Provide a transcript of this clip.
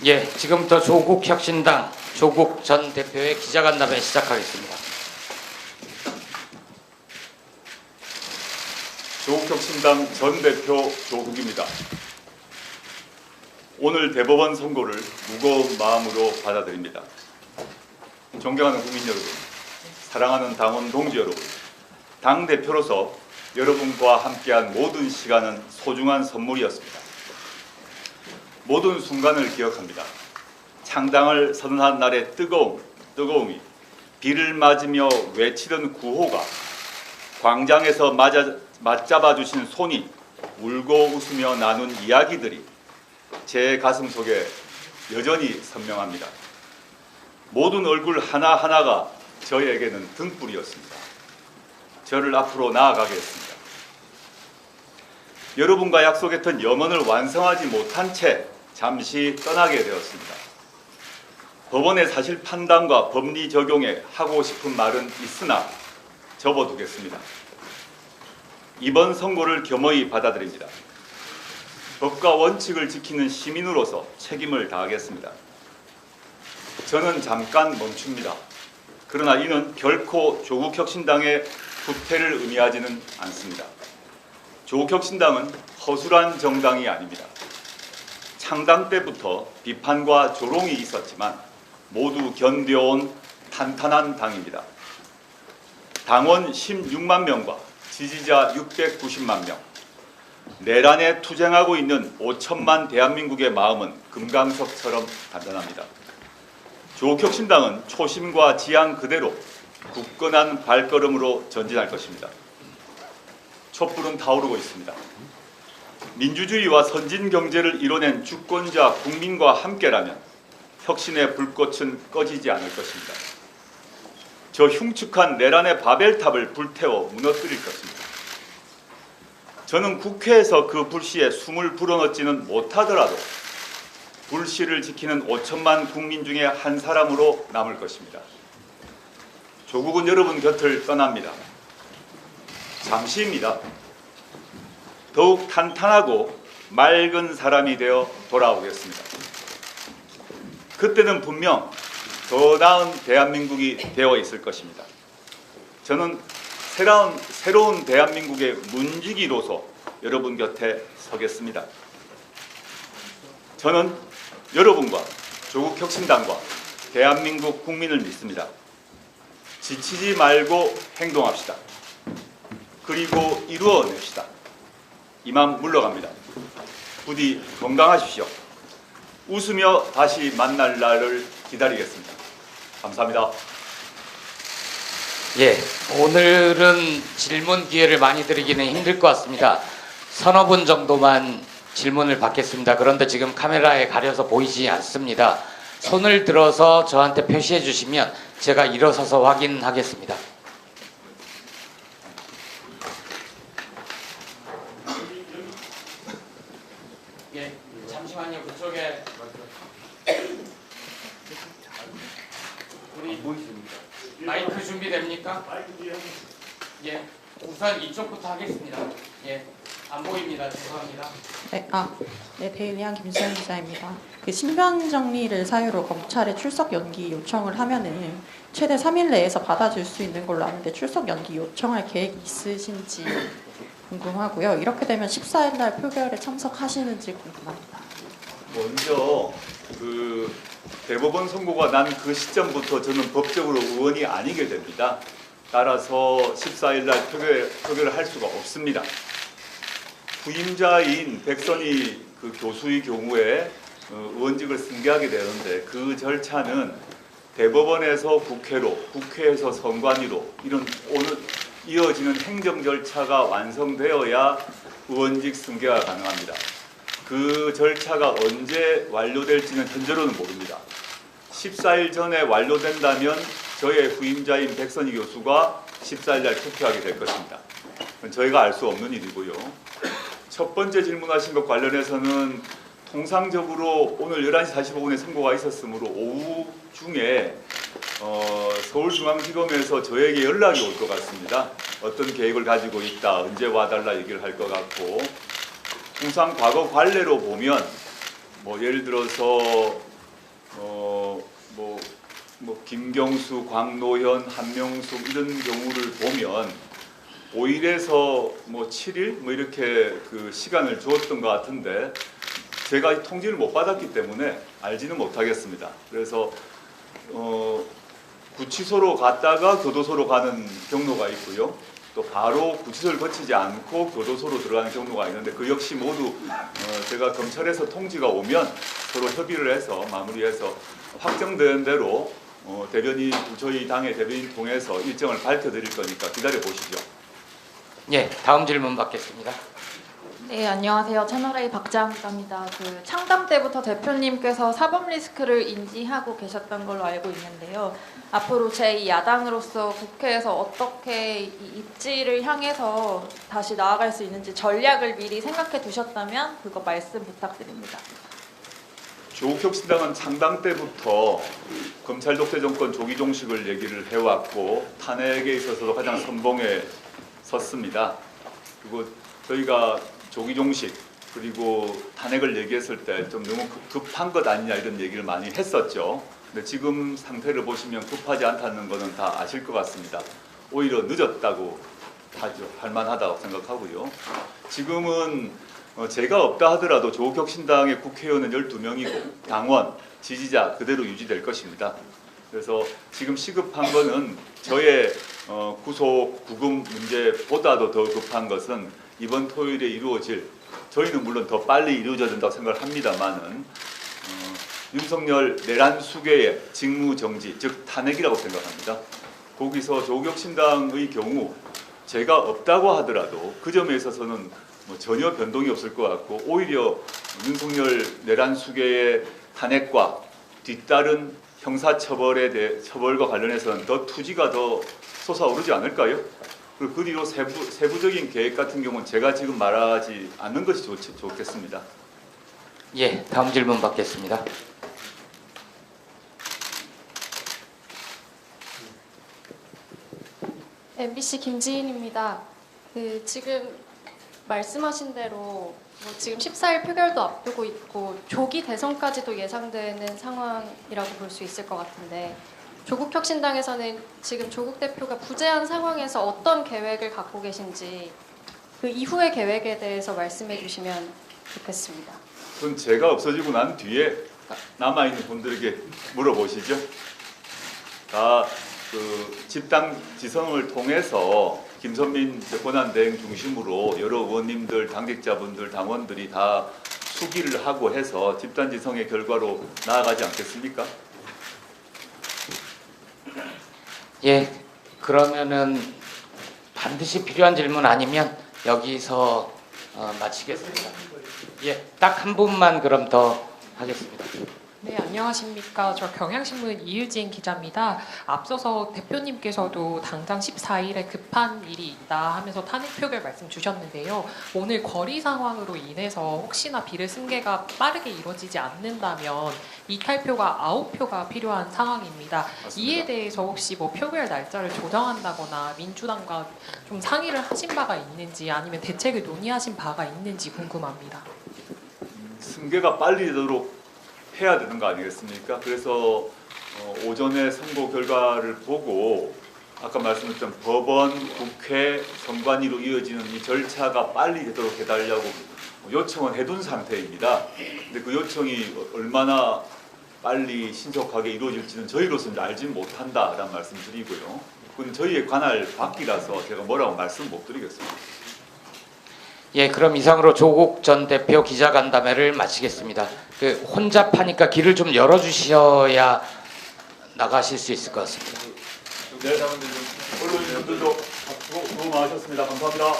예, 지금부터 조국 혁신당 조국 전 대표의 기자간담회 시작하겠습니다. 조국 혁신당 전 대표 조국입니다. 오늘 대법원 선고를 무거운 마음으로 받아들입니다. 존경하는 국민 여러분, 사랑하는 당원 동지 여러분, 당 대표로서 여러분과 함께한 모든 시간은 소중한 선물이었습니다. 모든 순간을 기억합니다. 창당을 선언한 날의 뜨거움이, 비를 맞으며 외치던 구호가, 광장에서 맞잡아 주신 손이, 울고 웃으며 나눈 이야기들이 제 가슴 속에 여전히 선명합니다. 모든 얼굴 하나하나가 저에게는 등불이었습니다. 저를 앞으로 나아가게 했습니다. 여러분과 약속했던 염원을 완성하지 못한 채 잠시 떠나게 되었습니다. 법원의 사실 판단과 법리 적용에 하고 싶은 말은 있으나 접어두겠습니다. 이번 선고를 겸허히 받아들입니다. 법과 원칙을 지키는 시민으로서 책임을 다하겠습니다. 저는 잠깐 멈춥니다. 그러나 이는 결코 조국혁신당의 후퇴를 의미하지는 않습니다. 조국혁신당은 허술한 정당이 아닙니다. 창당 때부터 비판과 조롱이 있었지만 모두 견뎌온 탄탄한 당입니다. 당원 16만 명과 지지자 690만 명, 내란에 투쟁하고 있는 5천만 대한민국의 마음은 금강석처럼 단단합니다. 조국혁신당은 초심과 지향 그대로 굳건한 발걸음으로 전진할 것입니다. 촛불은 타오르고 있습니다. 민주주의와 선진 경제를 이뤄낸 주권자 국민과 함께라면 혁신의 불꽃은 꺼지지 않을 것입니다. 저 흉측한 내란의 바벨탑을 불태워 무너뜨릴 것입니다. 저는 국회에서 그 불씨에 숨을 불어넣지는 못하더라도 불씨를 지키는 5천만 국민 중에 한 사람으로 남을 것입니다. 조국은 여러분 곁을 떠납니다. 잠시입니다. 더욱 탄탄하고 맑은 사람이 되어 돌아오겠습니다. 그때는 분명 더 나은 대한민국이 되어 있을 것입니다. 저는 새로운 대한민국의 문지기로서 여러분 곁에 서겠습니다. 저는 여러분과 조국혁신당과 대한민국 국민을 믿습니다. 지치지 말고 행동합시다. 그리고 이루어냅시다. 이만 물러갑니다. 부디 건강하십시오. 웃으며 다시 만날 날을 기다리겠습니다. 감사합니다. 예, 오늘은 질문 기회를 많이 드리기는 힘들 것 같습니다. 서너 분 정도만 질문을 받겠습니다. 그런데 지금 카메라에 가려서 보이지 않습니다. 손을 들어서 저한테 표시해 주시면 제가 일어서서 확인하겠습니다. 예, 잠시만요. 그쪽에 우리 마이크 준비됩니까? 예, 우선 이쪽부터 하겠습니다. 예, 안 보입니다. 죄송합니다. 네, 데일리한 김수현 기자입니다. 그 신변 정리를 사유로 검찰에 출석 연기 요청을 하면은 최대 3일 내에서 받아줄 수 있는 걸로 아는데 출석 연기 요청할 계획이 있으신지 궁금하고요. 이렇게 되면 14일 날 표결에 참석하시는지 궁금합니다. 먼저 대법원 선고가 난 그 시점부터 저는 법적으로 의원이 아니게 됩니다. 따라서 14일 날 표결을 할 수가 없습니다. 후임자인 백선희 교수의 경우에 의원직을 승계하게 되는데 그 절차는 대법원에서 국회로, 국회에서 선관위로 이런 오늘 이어지는 행정 절차가 완성되어야 의원직 승계가 가능합니다. 그 절차가 언제 완료될지는 현재로는 모릅니다. 14일 전에 완료된다면 저의 후임자인 백선희 교수가 14일 날 투표하게 될 것입니다. 저희가 알 수 없는 일이고요. 첫 번째 질문하신 것 관련해서는 통상적으로 오늘 11시 45분에 선고가 있었으므로 오후 중에 서울중앙지검에서 저에게 연락이 올 것 같습니다. 어떤 계획을 가지고 있다, 언제 와달라 얘기를 할 것 같고, 통상 과거 관례로 보면 예를 들어서 김경수, 광노현, 한명숙 이런 경우를 보면 5일에서 7일 이렇게 그 시간을 주었던 것 같은데 제가 통지를 못 받았기 때문에 알지는 못하겠습니다. 그래서 구치소로 갔다가 교도소로 가는 경로가 있고요. 또 바로 구치소를 거치지 않고 교도소로 들어가는 경로가 있는데 그 역시 모두 제가 검찰에서 통지가 오면 서로 협의를 해서 마무리해서 확정된 대로 저희 당의 대변인 통해서 일정을 밝혀드릴 거니까 기다려 보시죠. 예, 다음 질문 받겠습니다. 네, 안녕하세요. 채널A 박자입니다. 그 창당 때부터 대표님께서 사법 리스크를 인지하고 계셨던 걸로 알고 있는데요. 앞으로 제2야당으로서 국회에서 어떻게 이 입지를 향해서 다시 나아갈 수 있는지 전략을 미리 생각해 두셨다면 그거 말씀 부탁드립니다. 조국혁신당은 창당 때부터 검찰 독재 정권 조기 종식을 얘기를 해왔고 탄핵에 있어서도 가장 선봉에 섰습니다. 그리고 저희가 조기 종식 그리고 탄핵을 얘기했을 때 좀 너무 급한 것 아니냐 이런 얘기를 많이 했었죠. 근데 지금 상태를 보시면 급하지 않다는 것은 다 아실 것 같습니다. 오히려 늦었다고 하죠. 할만하다고 생각하고요. 지금은 제가 없다 하더라도 조국혁신당의 국회의원은 12명이고 당원, 지지자 그대로 유지될 것입니다. 그래서 지금 시급한 것은 저의 구속, 구금 문제보다도 더 급한 것은 이번 토요일에 이루어질 저희는 물론 더 빨리 이루어져야 된다고 생각을 합니다만은 윤석열 내란 수계의 직무 정지, 즉 탄핵이라고 생각합니다. 거기서 조국혁신당의 경우 제가 없다고 하더라도 그 점에 있어서는 전혀 변동이 없을 것 같고 오히려 윤석열 내란 수계의 탄핵과 뒤따른 형사처벌과 관련해서는 더 투지가 더 솟아오르지 않을까요? 그리고 그 뒤로 세부적인 계획 같은 경우는 제가 지금 말하지 않는 것이 좋겠습니다. 예, 다음 질문 받겠습니다. MBC 김지인입니다. 지금 말씀하신 대로 지금 14일 표결도 앞두고 있고 조기 대선까지도 예상되는 상황이라고 볼 수 있을 것 같은데 조국혁신당에서는 지금 조국 대표가 부재한 상황에서 어떤 계획을 갖고 계신지 그 이후의 계획에 대해서 말씀해 주시면 좋겠습니다. 그건 제가 없어지고 난 뒤에 남아있는 분들에게 물어보시죠. 다 그 집단 지성을 통해서 김선민 권한대행 중심으로 여러 의원님들, 당직자분들, 당원들이 다 수기를 하고 해서 집단 지성의 결과로 나아가지 않겠습니까? 예, 그러면은 반드시 필요한 질문 아니면 여기서 마치겠습니다. 예, 딱 한 분만 그럼 더 하겠습니다. 네, 안녕하십니까. 저 경향신문 이유진 기자입니다. 앞서서 대표님께서도 당장 14일에 급한 일이 있다 하면서 탄핵 표결 말씀 주셨는데요. 오늘 거리 상황으로 인해서 혹시나 비례 승계가 빠르게 이루어지지 않는다면 이탈표가 9표가 필요한 상황입니다. 맞습니다. 이에 대해서 혹시 표결 날짜를 조정한다거나 민주당과 좀 상의를 하신 바가 있는지 아니면 대책을 논의하신 바가 있는지 궁금합니다. 승계가 빨리 되도록 해야 되는 거 아니겠습니까? 그래서 오전에 선고 결과를 보고 아까 말씀드렸던 법원, 국회, 선관위로 이어지는 이 절차가 빨리 되도록 해달라고 요청은 해둔 상태입니다. 근데 그 요청이 얼마나 빨리 신속하게 이루어질지는 저희로서는 알지는 못한다라는 말씀 드리고요. 그건 저희의 관할 밖이라서 제가 뭐라고 말씀 못 드리겠습니다. 예, 그럼 이상으로 조국 전 대표 기자간담회를 마치겠습니다. 혼잡하니까 길을 좀 열어주셔야 나가실 수 있을 것 같습니다. 네, 언론인분들도 수고 많으셨습니다. 감사합니다.